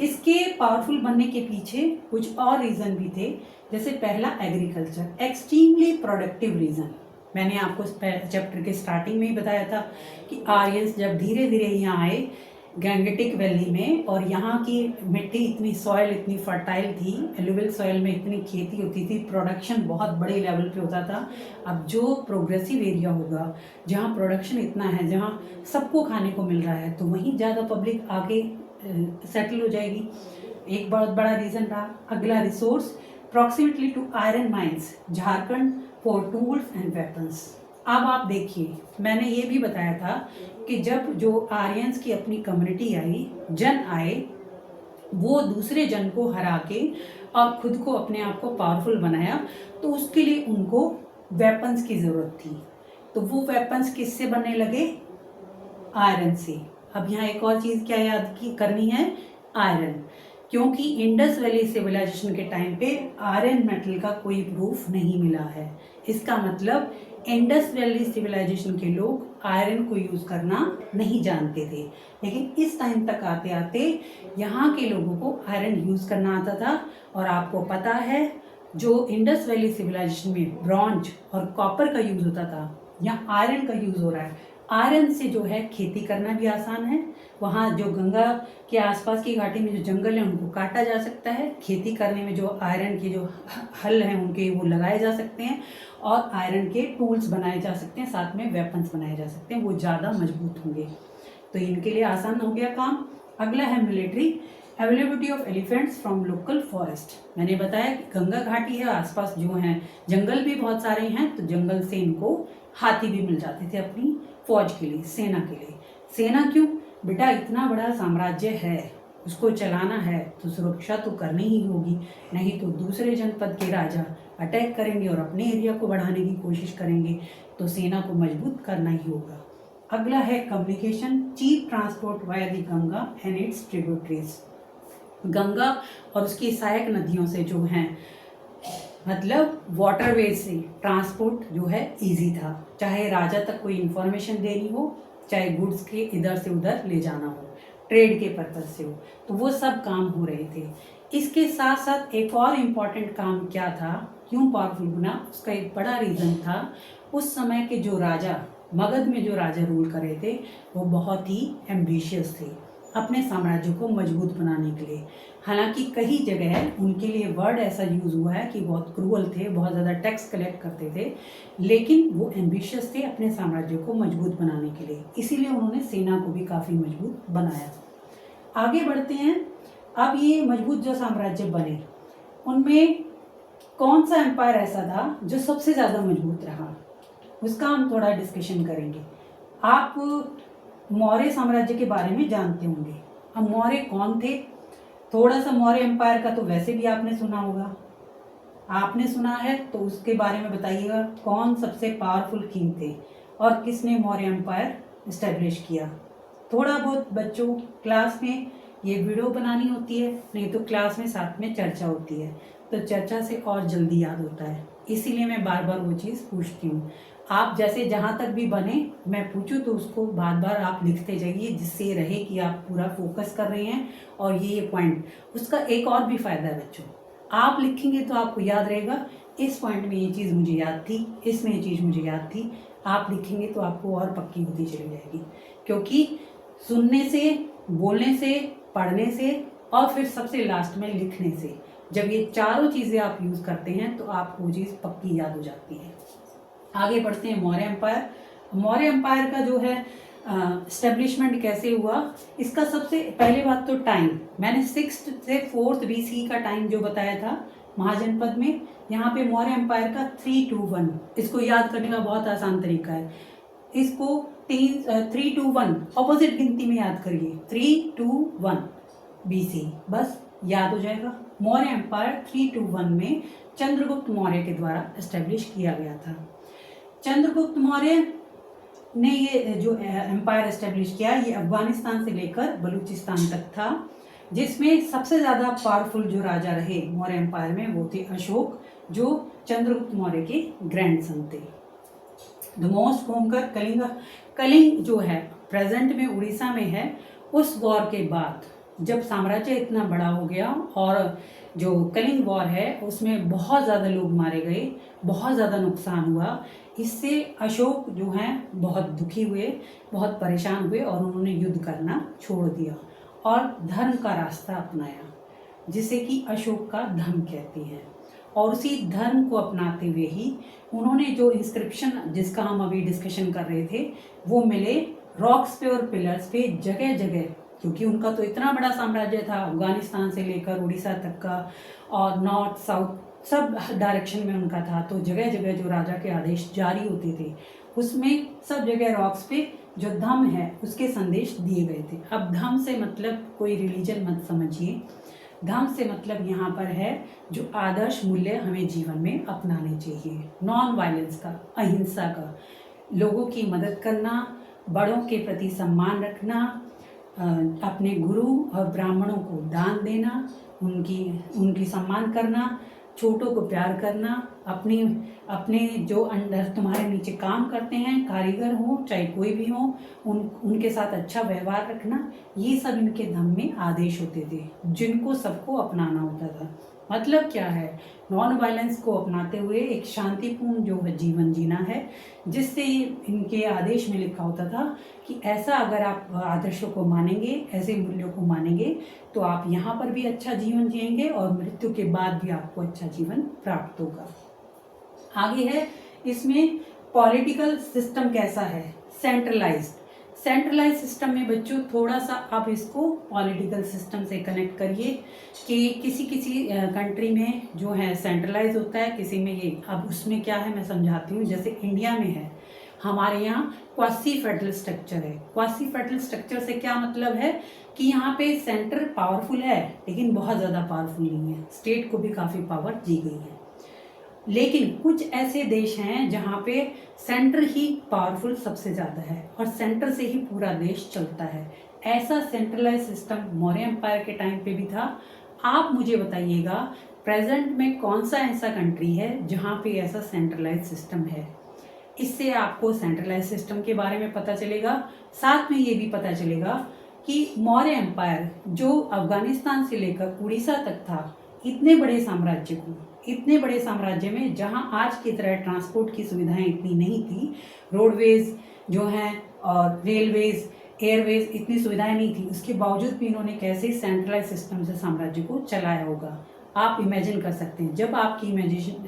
A: इसके पावरफुल बनने के पीछे कुछ और रीज़न भी थे। जैसे पहला एग्रीकल्चर, एक्सट्रीमली प्रोडक्टिव रीज़न। मैंने आपको चैप्टर के स्टार्टिंग में ही बताया था कि आर्यंस जब धीरे धीरे यहाँ आए गैंगेटिक वैली में, और यहाँ की मिट्टी इतनी, सॉइल इतनी फर्टाइल थी, एलुवियल सॉइल में इतनी खेती होती थी, प्रोडक्शन बहुत बड़े लेवल पे होता था। अब जो प्रोग्रेसिव एरिया होगा, जहाँ प्रोडक्शन इतना है, जहाँ सबको खाने को मिल रहा है, तो वहीं ज़्यादा पब्लिक आगे सेटल हो जाएगी। एक बहुत बड़ा रीज़न रहा। अगला resource, proximately to iron mines, Jharkhand for tools and weapons. अब आप देखिए, मैंने ये भी बताया था कि जब जो आर्यंस की अपनी कम्युनिटी आई, जन आए, वो दूसरे जन को हरा के और खुद को अपने आप को पावरफुल बनाया, तो उसके लिए उनको वेपन्स की ज़रूरत थी। तो वो वेपन्स किससे बनने लगे? आयरन से। अब यहाँ एक और चीज़ क्या याद की करनी है, आयरन, क्योंकि इंडस वैली सिविलाइजेशन के टाइम पे आयरन मेटल का कोई प्रूफ नहीं मिला है। इसका मतलब इंडस वैली सिविलाइजेशन के लोग आयरन को यूज़ करना नहीं जानते थे, लेकिन इस टाइम तक आते आते यहाँ के लोगों को आयरन यूज़ करना आता था। और आपको पता है, जो इंडस वैली सिविलाइजेशन में ब्रॉन्ज और कॉपर का यूज़ होता था, यहाँ आयरन का यूज़ हो रहा है। आयरन से जो है खेती करना भी आसान है। वहाँ जो गंगा के आसपास की घाटी में जो जंगल है उनको काटा जा सकता है। खेती करने में जो आयरन के जो हल हैं उनके वो लगाए जा सकते हैं, और आयरन के टूल्स बनाए जा सकते हैं, साथ में वेपन्स बनाए जा सकते हैं, वो ज़्यादा मजबूत होंगे। तो इनके लिए आसान हो गया काम। अगला है military, availability of elephants from local forest. मैंने बताया कि गंगा घाटी है, आसपास जो हैं जंगल भी बहुत सारे हैं, तो जंगल से इनको हाथी भी मिल जाते थे अपनी फौज के लिए, सेना के लिए। सेना क्यों? बेटा इतना बड़ा साम्राज्य है, उसको चलाना है तो सुरक्षा तो करनी ही होगी, नहीं तो दूसरे जनपद के राजा अटैक करेंगे और अपने एरिया को बढ़ाने की कोशिश करेंगे, तो सेना को मजबूत करना ही होगा। अगला है communication, cheap transport via the Ganga and its tributaries. Ganga और उसकी सहायक नदियों से जो हैं, मतलब वाटरवेज से ट्रांसपोर्ट जो है इजी था, चाहे राजा तक कोई इंफॉर्मेशन देनी हो, चाहे गुड्स के इधर से उधर ले जाना हो, ट्रेड के पर्पज से हो, तो वो सब काम हो रहे थे। इसके साथ साथ एक और इम्पॉर्टेंट काम क्या था, क्यों पावरफुल बना, उसका एक बड़ा रीज़न था, उस समय के जो राजा, मगध में जो राजा रूल कर रहे थे, वो बहुत ही एम्बिशियस थे अपने साम्राज्य को मजबूत बनाने के लिए। हालांकि कई जगह उनके लिए वर्ड ऐसा यूज़ हुआ है कि बहुत क्रूअल थे, बहुत ज़्यादा टैक्स कलेक्ट करते थे, लेकिन वो एम्बिशियस थे अपने साम्राज्य को मजबूत बनाने के लिए, इसीलिए उन्होंने सेना को भी काफ़ी मजबूत बनाया। आगे बढ़ते हैं। अब ये मजबूत जो साम्राज्य बने, उनमें कौन सा एम्पायर ऐसा था जो सबसे ज़्यादा मजबूत रहा, उसका हम थोड़ा डिस्कशन करेंगे। आप मौर्य साम्राज्य के बारे में जानते होंगे। अब मौर्य कौन थे, थोड़ा सा मौर्य एम्पायर का तो वैसे भी आपने सुना होगा, आपने सुना है तो उसके बारे में बताइएगा, कौन सबसे पावरफुल किंग थे और किसने मौर्य एम्पायर इस्टेब्लिश किया। थोड़ा बहुत बच्चों क्लास में ये वीडियो बनानी होती है, नहीं तो क्लास में साथ में चर्चा होती है, तो चर्चा से और जल्दी याद होता है, इसीलिए मैं बार बार वो चीज़ पूछती हूँ। आप जैसे जहाँ तक भी बने मैं पूछूँ तो उसको बार बार आप लिखते जाइए, जिससे ये रहे कि आप पूरा फोकस कर रहे हैं और ये पॉइंट। उसका एक और भी फ़ायदा है बच्चों, आप लिखेंगे तो आपको याद रहेगा, इस पॉइंट में ये चीज़ मुझे याद थी, इसमें ये चीज़ मुझे याद थी। आप लिखेंगे तो आपको और पक्की होती चली जाएगी, क्योंकि सुनने से, बोलने से, पढ़ने से और फिर सबसे लास्ट में लिखने से, जब ये चारों चीज़ें आप यूज़ करते हैं तो आपको वो चीज़ पक्की याद हो जाती है। आगे बढ़ते हैं मौर्य एम्पायर। मौर्य एम्पायर का जो है इस्टेब्लिशमेंट कैसे हुआ, इसका सबसे पहले बात तो टाइम, मैंने 6th से 4th BC का टाइम जो बताया था महाजनपद में, यहाँ पे मौर्य एम्पायर का 3 to 1, इसको याद करने का बहुत आसान तरीका है, इसको 3 to 1 ऑपोजिट गिनती में याद करिए, 3 to 1 BC, बस याद हो जाएगा। मौर्य एम्पायर 3 to 1 में चंद्रगुप्त मौर्य के द्वारा एस्टेब्लिश किया गया था। चंद्रगुप्त मौर्य ने ये जो एम्पायर एस्टेब्लिश किया, ये अफगानिस्तान से लेकर बलूचिस्तान तक था, जिसमें सबसे ज़्यादा पावरफुल जो राजा रहे मौर्य एम्पायर में वो थे अशोक, जो चंद्रगुप्त मौर्य के ग्रैंडसन थे। द मोस्ट भयंकर कलिंग, कलिंग जो है प्रेजेंट में उड़ीसा में है, उस वॉर के बाद जब साम्राज्य इतना बड़ा हो गया और जो कलिंग वॉर है उसमें बहुत ज़्यादा लोग मारे गए, बहुत ज़्यादा नुकसान हुआ, इससे अशोक जो हैं बहुत दुखी हुए, बहुत परेशान हुए और उन्होंने युद्ध करना छोड़ दिया और धर्म का रास्ता अपनाया, जिसे कि अशोक का धर्म कहते हैं। और उसी धर्म को अपनाते हुए ही उन्होंने जो इंस्क्रिप्शन जिसका हम अभी डिस्कशन कर रहे थे वो मिले रॉक्स पे और पिलर्स पे जगह जगह, क्योंकि उनका तो इतना बड़ा साम्राज्य था, अफगानिस्तान से लेकर उड़ीसा तक का और नॉर्थ साउथ सब डायरेक्शन में उनका था, तो जगह जगह जो राजा के आदेश जारी होते थे उसमें सब जगह रॉक्स पे जो धम्म है उसके संदेश दिए गए थे। अब धम्म से मतलब कोई रिलीजन मत समझिए, धम्म से मतलब यहाँ पर है जो आदर्श मूल्य हमें जीवन में अपनाने चाहिए, नॉन वायलेंस का, अहिंसा का, लोगों की मदद करना, बड़ों के प्रति सम्मान रखना, अपने गुरु और ब्राह्मणों को दान देना, उनकी सम्मान करना, छोटों को प्यार करना, अपने जो अंडर तुम्हारे नीचे काम करते हैं, कारीगर हो चाहे कोई भी हो, उनके साथ अच्छा व्यवहार रखना, ये सब इनके धम्म में आदेश होते थे जिनको सबको अपनाना होता था। मतलब क्या है, नॉन वायलेंस को अपनाते हुए एक शांतिपूर्ण जो है जीवन जीना है, जिससे इनके आदेश में लिखा होता था कि ऐसा अगर आप आदर्शों को मानेंगे, ऐसे मूल्यों को मानेंगे तो आप यहाँ पर भी अच्छा जीवन जिएंगे और मृत्यु के बाद भी आपको अच्छा जीवन प्राप्त होगा। आगे है इसमें पॉलिटिकल सिस्टम कैसा है, सेंट्रलाइज सिस्टम में बच्चों थोड़ा सा आप इसको पॉलिटिकल सिस्टम से कनेक्ट करिए कि किसी कंट्री में जो है सेंट्रलाइज होता है, किसी में ये, अब उसमें क्या है मैं समझाती हूँ। जैसे इंडिया में है, हमारे यहाँ क्वासी फेडरल स्ट्रक्चर है। क्वासी फेडरल स्ट्रक्चर से क्या मतलब है कि यहाँ पे सेंटर पावरफुल है लेकिन बहुत ज़्यादा पावरफुल नहीं है, स्टेट को भी काफ़ी पावर दी गई है। लेकिन कुछ ऐसे देश हैं जहाँ पे सेंटर ही पावरफुल सबसे ज़्यादा है और सेंटर से ही पूरा देश चलता है। ऐसा सेंट्रलाइज सिस्टम मौर्य एम्पायर के टाइम पे भी था। आप मुझे बताइएगा प्रेजेंट में कौन सा ऐसा कंट्री है जहाँ पे ऐसा सेंट्रलाइज सिस्टम है। इससे आपको सेंट्रलाइज सिस्टम के बारे में पता चलेगा, साथ में ये भी पता चलेगा कि मौर्य एम्पायर जो अफगानिस्तान से लेकर उड़ीसा तक था, इतने बड़े साम्राज्य को, इतने बड़े साम्राज्य में जहां आज की तरह ट्रांसपोर्ट की सुविधाएं इतनी नहीं थी, रोडवेज जो हैं और रेलवेज, एयरवेज, इतनी सुविधाएं नहीं थी, उसके बावजूद भी इन्होंने कैसे सेंट्रलाइज सिस्टम से साम्राज्य को चलाया होगा। आप इमेजिन कर सकते हैं। जब आपकी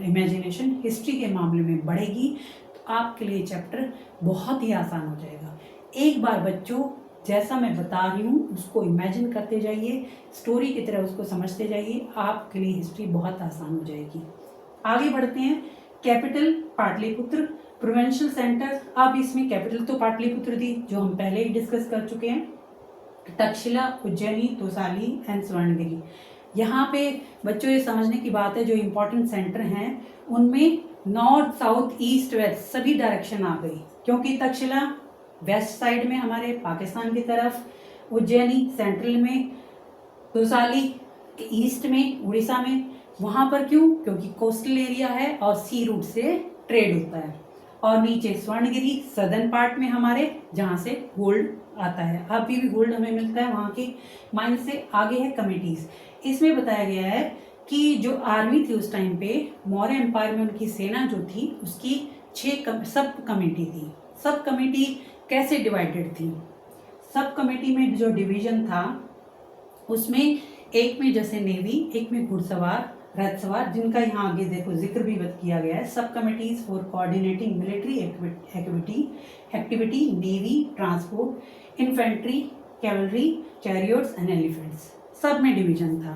A: इमेजिनेशन हिस्ट्री के मामले में बढ़ेगी तो आपके लिए चैप्टर बहुत ही आसान हो जाएगा। एक बार बच्चों जैसा मैं बता रही हूँ उसको इमेजिन करते जाइए, स्टोरी की तरह उसको समझते जाइए, आपके लिए हिस्ट्री बहुत आसान हो जाएगी। आगे बढ़ते हैं। कैपिटल पाटलिपुत्र, प्रोविंशियल सेंटर, अब इसमें कैपिटल तो पाटलिपुत्र थी जो हम पहले ही डिस्कस कर चुके हैं। तक्षशिला, उज्जैनी, तोसाली एंड स्वर्णगिरी। यहाँ पे बच्चों ये समझने की बात है, जो इम्पोर्टेंट सेंटर हैं उनमें नॉर्थ, साउथ, ईस्ट, वेस्ट सभी डायरेक्शन आ गई, क्योंकि तक्षशिला वेस्ट साइड में हमारे पाकिस्तान की तरफ, उज्जैनी सेंट्रल में, तोसाली ईस्ट में उड़ीसा में। वहाँ पर क्यों? क्योंकि कोस्टल एरिया है और सी रूट से ट्रेड होता है। और नीचे स्वर्णगिरी सदर्न पार्ट में हमारे, जहाँ से गोल्ड आता है, अभी भी गोल्ड हमें मिलता है वहाँ की माइन से। आगे है कमिटीज। इसमें बताया गया है कि जो आर्मी थी उस टाइम पे मौर्य एम्पायर में, उनकी सेना जो थी उसकी 6 सब कमेटी थी। सब कमेटी कैसे डिवाइडेड थी? सब कमेटी में जो डिवीजन था उसमें एक में जैसे नेवी, एक में घुड़सवार, रथ सवार, जिनका यहाँ आगे देखो जिक्र भी किया गया है। सब committees for coordinating military activity, navy, transport, infantry, cavalry, chariots and elephants, सब में डिवीजन था।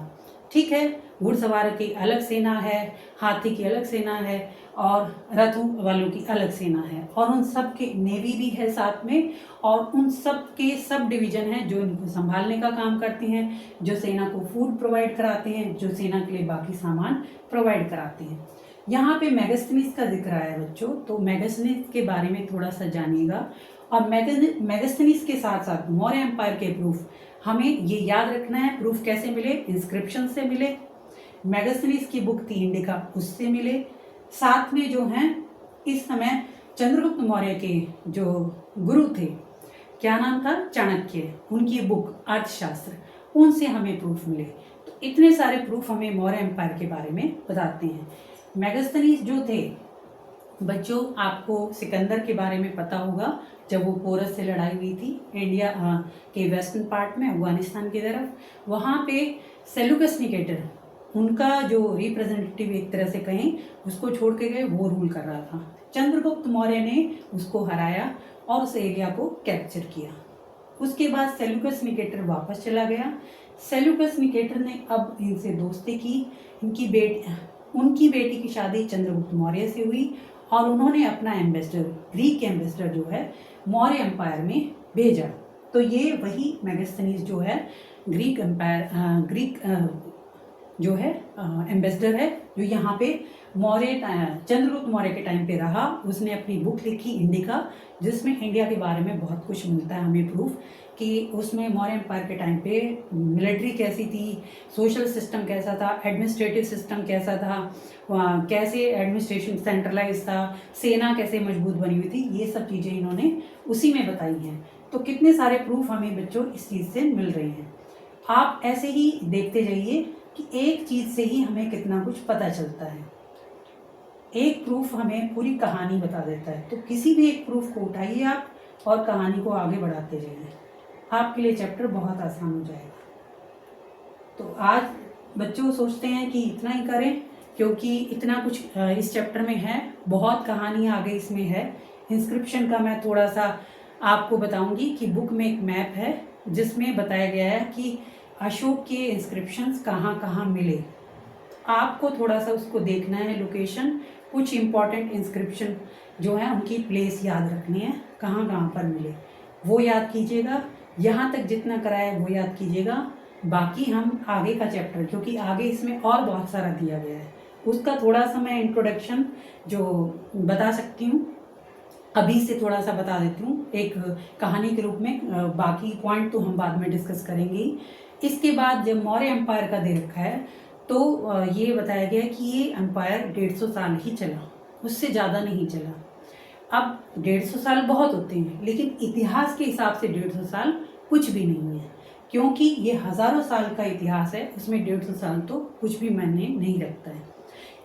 A: ठीक है, घुड़सवार की अलग सेना है, हाथी की अलग सेना है और रथों वालों की अलग सेना है, और उन सब के नेवी भी है साथ में, और उन सब के सब डिवीजन हैं जो इनको संभालने का काम करते हैं, जो सेना को फूड प्रोवाइड कराते हैं, जो सेना के लिए बाकी सामान प्रोवाइड कराते हैं। यहाँ पे मेगास्थनीज का जिक्र आया है बच्चों, तो मेगास्थनीज के बारे में थोड़ा सा जानिएगा। और मेगास्थनीज के साथ साथ मौर्य एम्पायर के प्रूफ हमें ये याद रखना है। प्रूफ कैसे मिले? इंस्क्रिप्शन से मिले। मेगास्थनीज की बुक थी इंडिका, उससे मिले। साथ में जो हैं इस समय चंद्रगुप्त मौर्य के जो गुरु थे, क्या नाम था? चाणक्य, उनकी बुक अर्थशास्त्र, उनसे हमें प्रूफ मिले। तो इतने सारे प्रूफ हमें मौर्य एम्पायर के बारे में बताते हैं। मेगास्थनीज जो थे बच्चों, आपको सिकंदर के बारे में पता होगा, जब वो पोरस से लड़ाई हुई थी इंडिया के वेस्टर्न पार्ट में, अफगानिस्तान की तरफ, वहाँ पे सेल्यूकस निकेटर, उनका जो रिप्रेजेंटेटिव एक तरह से कहें, उसको छोड़ के गए, वो रूल कर रहा था। चंद्रगुप्त मौर्य ने उसको हराया और उस एरिया को कैप्चर किया। उसके बाद सेल्यूकस निकेटर वापस चला गया। सेल्यूकस निकेटर ने अब इनसे दोस्ती की। उनकी बेटी की शादी चंद्रगुप्त मौर्य से हुई और उन्होंने अपना एम्बेसडर, ग्रीक एम्बेसडर जो है मौर्य एम्पायर में भेजा। तो ये वही मेगास्थनीज जो है ग्रीक जो है एम्बेसडर है, जो यहाँ पे चंद्रगुप्त मौर्य के टाइम पे रहा। उसने अपनी बुक लिखी इंडिका, जिसमें इंडिया के बारे में बहुत कुछ मिलता है हमें प्रूफ, कि उसमें मौर्य एम्पायर के टाइम पे मिलिट्री कैसी थी, सोशल सिस्टम कैसा था, एडमिनिस्ट्रेटिव सिस्टम कैसा था, कैसे एडमिनिस्ट्रेशन सेंट्रलाइज था, सेना कैसे मजबूत बनी हुई थी, ये सब चीज़ें इन्होंने उसी में बताई हैं। तो कितने सारे प्रूफ हमें बच्चों इस चीज़ से मिल रहे हैं। आप ऐसे ही देखते जाइए कि एक चीज़ से ही हमें कितना कुछ पता चलता है। एक प्रूफ हमें पूरी कहानी बता देता है। तो किसी भी एक प्रूफ को उठाइए आप और कहानी को आगे बढ़ाते जाइए, आपके लिए चैप्टर बहुत आसान हो जाएगा। तो आज बच्चों सोचते हैं कि इतना ही करें, क्योंकि इतना कुछ इस चैप्टर में है, बहुत कहानी आगे इसमें है। इंस्क्रिप्शन का मैं थोड़ा सा आपको बताऊंगी कि बुक में एक मैप है जिसमें बताया गया है कि अशोक के इंस्क्रिप्शंस कहाँ कहाँ मिले। आपको थोड़ा सा उसको देखना है, लोकेशन, कुछ इम्पॉर्टेंट इंस्क्रिप्शन जो है उनकी प्लेस याद रखनी है, कहाँ कहाँ पर मिले, वो याद कीजिएगा। यहाँ तक जितना कराया है वो याद कीजिएगा। बाकी हम आगे का चैप्टर, क्योंकि आगे इसमें और बहुत सारा दिया गया है, उसका थोड़ा सा मैं इंट्रोडक्शन जो बता सकती हूँ अभी से थोड़ा सा बता देती हूँ एक कहानी के रूप में। बाकी पॉइंट तो हम बाद में डिस्कस करेंगे ही। इसके बाद जब मौर्य एम्पायर का दे रखा है तो ये बताया गया है कि ये एम्पायर 150 साल ही चला, उससे ज़्यादा नहीं चला। अब 150 साल बहुत होते हैं, लेकिन इतिहास के हिसाब से 150 साल कुछ भी नहीं है, क्योंकि ये हज़ारों साल का इतिहास है, उसमें 150 साल तो कुछ भी मायने नहीं रखता है।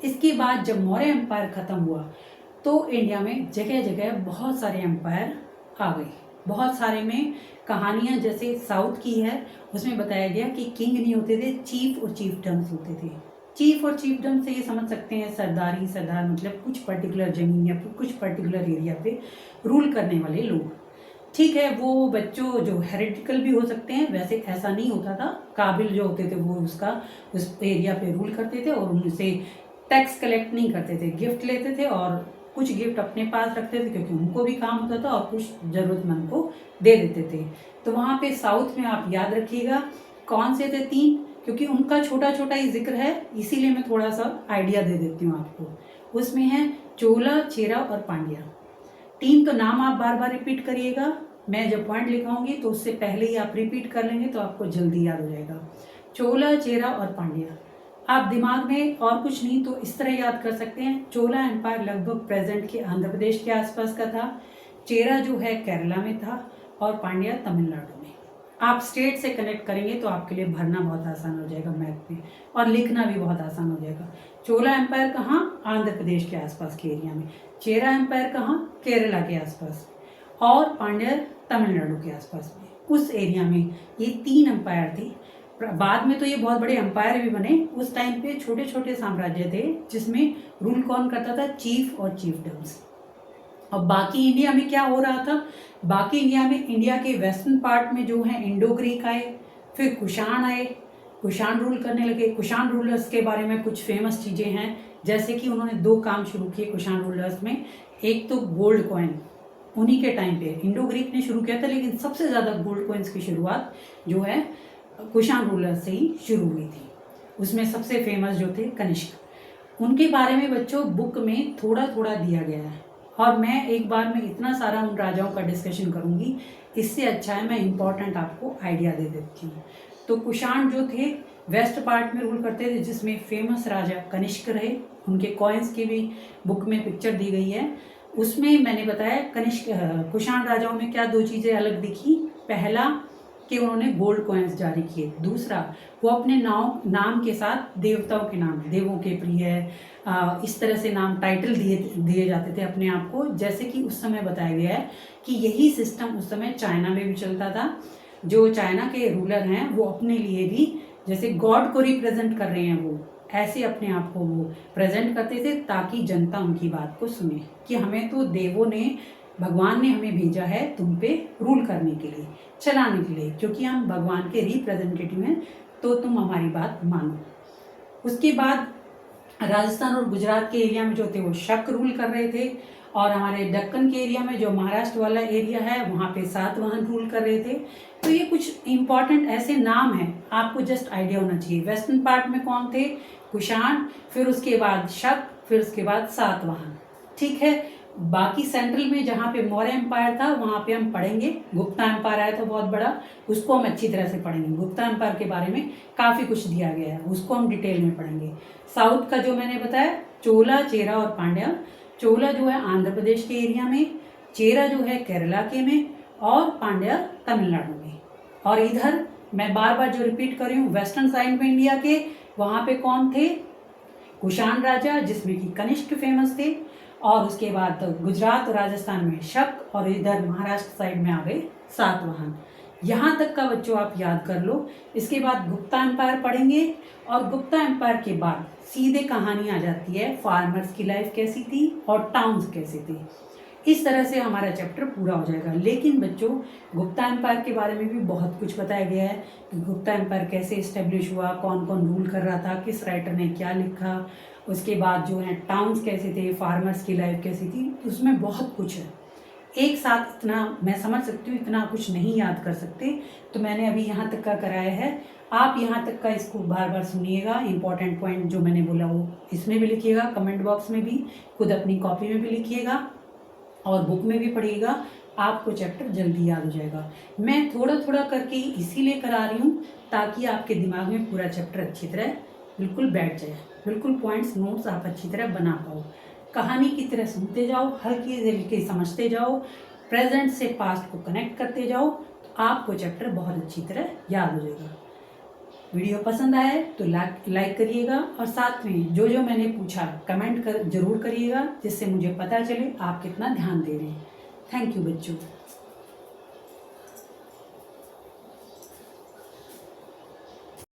A: इसके बाद जब मौर्य एम्पायर ख़त्म हुआ तो इंडिया में जगह जगह बहुत सारे एम्पायर आ गए। बहुत सारे में कहानियाँ जैसे साउथ की है, उसमें बताया गया कि किंग नहीं होते थे, चीफ और चीफडम्स होते थे। चीफ और चीफडम से ये समझ सकते हैं सरदार मतलब कुछ पर्टिकुलर जमीन या कुछ पर्टिकुलर एरिया पे रूल करने वाले लोग। ठीक है, वो बच्चों जो हेरिडिकल भी हो सकते हैं, वैसे ऐसा नहीं होता था। काबिल जो होते थे वो उस एरिया पे रूल करते थे और उनसे टैक्स कलेक्ट नहीं करते थे, गिफ्ट लेते थे और कुछ गिफ्ट अपने पास रखते थे क्योंकि उनको भी काम होता था और कुछ ज़रूरतमंद को दे देते थे। तो वहाँ पे साउथ में आप याद रखिएगा कौन से थे 3, क्योंकि उनका छोटा छोटा ही जिक्र है, इसीलिए मैं थोड़ा सा आइडिया दे देती हूँ आपको। उसमें है चोला, चेरा और पांड्या। 3 तो नाम आप बार बार रिपीट करिएगा, मैं जब पॉइंट लिखाऊंगी तो उससे पहले ही आप रिपीट कर लेंगे तो आपको जल्दी याद हो जाएगा। चोला, चेरा और पांड्या आप दिमाग में और कुछ नहीं तो इस तरह याद कर सकते हैं। चोला एम्पायर लगभग प्रेजेंट के आंध्र प्रदेश के आसपास का था, चेरा जो है केरला में था और पांड्या तमिलनाडु में। आप स्टेट से कनेक्ट करेंगे तो आपके लिए भरना बहुत आसान हो जाएगा मैप में, और लिखना भी बहुत आसान हो जाएगा। चोला एम्पायर कहाँ? आंध्र प्रदेश के आसपास के एरिया में। चेरा एम्पायर कहाँ? केरला के आसपास। और पांड्या तमिलनाडु के आसपास में, उस एरिया में ये 3 एम्पायर थे। बाद में तो ये बहुत बड़े एम्पायर भी बने। उस टाइम पे छोटे छोटे साम्राज्य थे जिसमें रूल कौन करता था? चीफ और चीफडम्स। और बाकी इंडिया में क्या हो रहा था? बाकी इंडिया में, इंडिया के वेस्टर्न पार्ट में जो है इंडो ग्रीक आए, फिर कुषाण आए, कुषाण रूल करने लगे। कुषाण रूलर्स के बारे में कुछ फेमस चीज़ें हैं, जैसे कि उन्होंने 2 काम शुरू किए कुषाण रूलर्स में। एक तो गोल्ड कॉइन, उन्हीं के टाइम पे इंडो ग्रीक ने शुरू किया था, लेकिन सबसे ज़्यादा गोल्ड कॉइन्स की शुरुआत जो है कुषाण रूलर से ही शुरू हुई थी। उसमें सबसे फेमस जो थे कनिष्क। उनके बारे में बच्चों बुक में थोड़ा थोड़ा दिया गया है, और मैं एक बार में इतना सारा उन राजाओं का डिस्कशन करूंगी, इससे अच्छा है मैं इम्पोर्टेंट आपको आइडिया दे देती हूँ। तो कुषाण जो थे वेस्ट पार्ट में रूल करते थे, जिसमें फेमस राजा कनिष्क रहे। उनके कॉइन्स की भी बुक में पिक्चर दी गई है। उसमें मैंने बताया कुषाण राजाओं में क्या 2 चीज़ें अलग दिखी। पहला कि उन्होंने गोल्ड कॉइन्स जारी किए। दूसरा, वो अपने नाम के साथ देवताओं के नाम, देवों के प्रिय, इस तरह से नाम टाइटल दिए जाते थे अपने आप को। जैसे कि उस समय बताया गया है कि यही सिस्टम उस समय चाइना में भी चलता था। जो चाइना के रूलर हैं वो अपने लिए भी जैसे गॉड को रिप्रेजेंट कर रहे हैं, वो ऐसे अपने आप को वो प्रेजेंट करते थे, ताकि जनता उनकी बात को सुने कि हमें तो देवों ने, भगवान ने हमें भेजा है तुम पे रूल करने के लिए, चलाने के लिए, क्योंकि हम भगवान के रिप्रेजेंटेटिव हैं, तो तुम हमारी बात मानो। उसके बाद राजस्थान और गुजरात के एरिया में जो थे वो शक रूल कर रहे थे, और हमारे दक्कन के एरिया में जो महाराष्ट्र वाला एरिया है वहाँ पे सातवाहन रूल कर रहे थे। तो ये कुछ इंपॉर्टेंट ऐसे नाम हैं, आपको जस्ट आइडिया होना चाहिए। वेस्टर्न पार्ट में कौन थे? कुषाण, फिर उसके बाद शक, फिर उसके बाद सातवाहन। ठीक है, बाकी सेंट्रल में जहाँ पे मौर्य एम्पायर था वहाँ पे हम पढ़ेंगे। गुप्ता एम्पायर आया था बहुत बड़ा, उसको हम अच्छी तरह से पढ़ेंगे। गुप्ता एम्पायर के बारे में काफ़ी कुछ दिया गया है, उसको हम डिटेल में पढ़ेंगे। साउथ का जो मैंने बताया, चोला, चेरा और पांड्या। चोला जो है आंध्र प्रदेश के एरिया में, चेरा जो है केरला के में, और पांड्या तमिलनाडु में। और इधर मैं बार बार जो रिपीट कर रही हूँ, वेस्टर्न साइड में इंडिया के, वहाँ पे कौन थे? कुषाण राजा, जिसमें कि कनिष्क फेमस थे। और उसके बाद गुजरात और राजस्थान में शक, और इधर महाराष्ट्र साइड में आ गए सातवाहन। यहाँ तक का बच्चों आप याद कर लो। इसके बाद गुप्ता एम्पायर पढ़ेंगे, और गुप्ता एम्पायर के बाद सीधे कहानी आ जाती है फार्मर्स की लाइफ कैसी थी और टाउन्स कैसे थे। इस तरह से हमारा चैप्टर पूरा हो जाएगा। लेकिन बच्चों, गुप्ता एम्पायर के बारे में भी बहुत कुछ बताया गया है कि गुप्ता एम्पायर कैसे इस्टेब्लिश हुआ, कौन कौन रूल कर रहा था, किस राइटर ने क्या लिखा। उसके बाद जो है टाउन्स कैसे थे, फार्मर्स की लाइफ कैसी थी, उसमें बहुत कुछ है। एक साथ इतना मैं समझ सकती हूँ, इतना कुछ नहीं याद कर सकते, तो मैंने अभी यहाँ तक का कराया है। आप यहाँ तक का इसको बार बार सुनिएगा, इंपॉर्टेंट पॉइंट जो मैंने बोला वो इसमें भी लिखिएगा, कमेंट बॉक्स में भी, खुद अपनी कॉपी में भी लिखिएगा और बुक में भी पढ़िएगा, आपको चैप्टर जल्दी याद हो जाएगा। मैं थोड़ा थोड़ा करके इसीलिए करा रही हूँ ताकि आपके दिमाग में पूरा चैप्टर अच्छी तरह बिल्कुल बैठ जाए, बिल्कुल पॉइंट्स नोट्स आप अच्छी तरह बना पाओ। कहानी की तरह सुनते जाओ, हल्की हल्की समझते जाओ, प्रेजेंट से पास्ट को कनेक्ट करते जाओ, तो आपको चैप्टर बहुत अच्छी तरह याद हो जाएगा। वीडियो पसंद आए तो लाइक करिएगा और साथ में जो जो मैंने पूछा कमेंट जरूर करिएगा, जिससे मुझे पता चले आप कितना ध्यान दे रहे हैं। थैंक यू बच्चों।